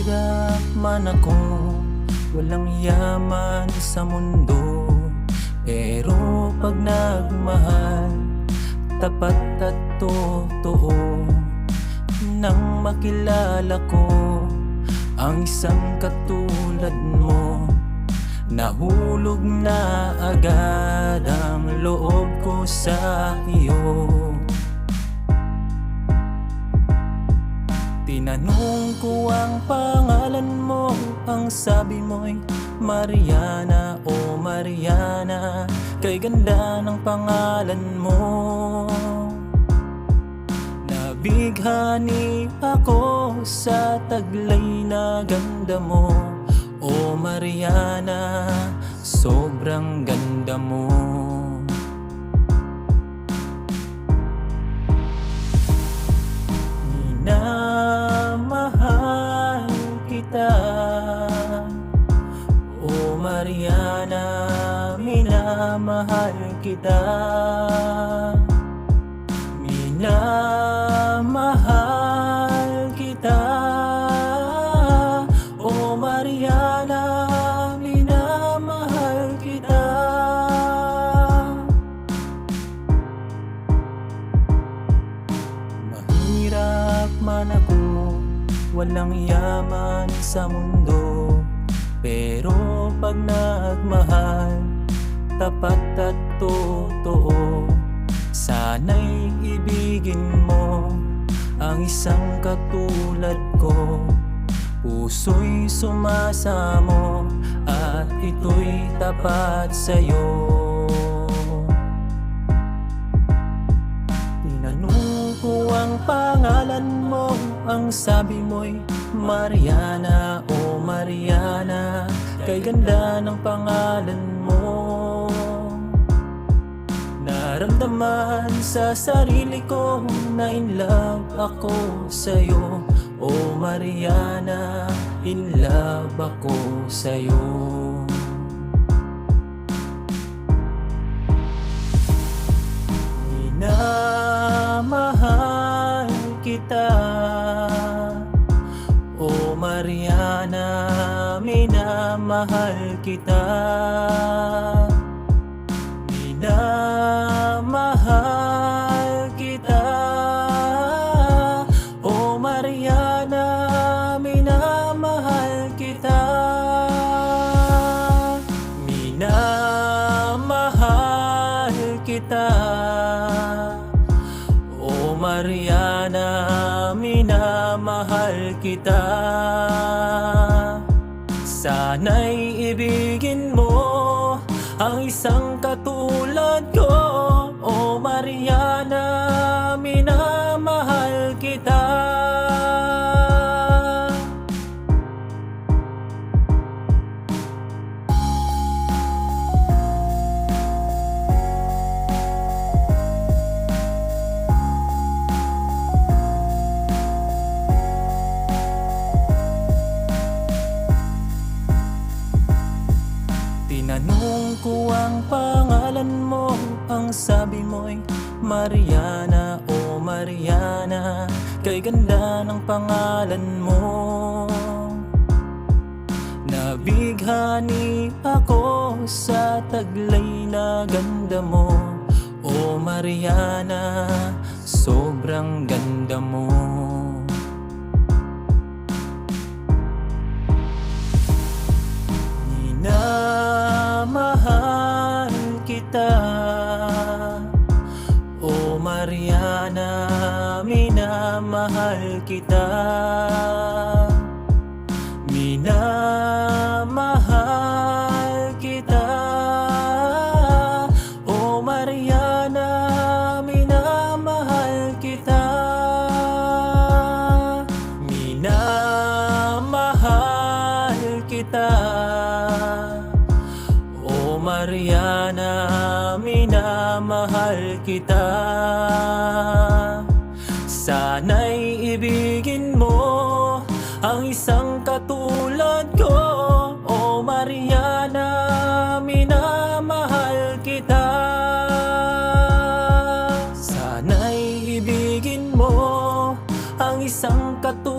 Mahirap man ako, walang yaman sa mundo, pero pag nagmahal, tapat at totoo. Nang makilala ko ang isang katulad mo, nahulog na agad ang loob ko sa iyo. Tinanong ko ang pangalan mo, ang sabi mo'y Mariana. O Mariana, kay ganda ng pangalan mo. Nabighani ako sa taglay na ganda mo. O Mariana, sobrang ganda mo. Minamahal kita, O Mariana, minamahal kita. Minamahal kita, O Mariana, minamahal kita. Mahirap man ako, walang yaman sa mundo, pero pag nagmahal, tapat at totoo. Sana'y ibigin mo ang isang katulad ko. Puso'y sumasamo at ito'y tapat sa'yo. Tinanong ko ang pangalan mo, ang sabi mo'y Mariana. O Mariana, kay ganda ng pangalan mo. Naramdaman sa sarili ko na in love ako sa'yo. O Mariana, in love ako sa'yo. Minamahal kita, O Mariana, minamahal kita. Minamahal kita, O Mariana, minamahal kita. Minamahal kita, O Mariana, minamahal kita. Sana'y ibigin mo ang isang katulad ko. O Mariana, minamahal kita. Tinanong ko ang pangalan mo, ang sabi mo'y Mariana. O Mariana, kay ganda ng pangalan mo. Nabighani ako sa taglay na ganda mo. O Mariana, sobrang ganda mo. Minamahal kita, O Mariana, minamahal kita. Minamahal kita, O Mariana, minamahal kita. Minamahal kita, O Mariana, minamahal kita. Sana'y ibigin mo ang isang katulad ko. O Mariana, minamahal kita. Sana'y ibigin mo ang isang katulad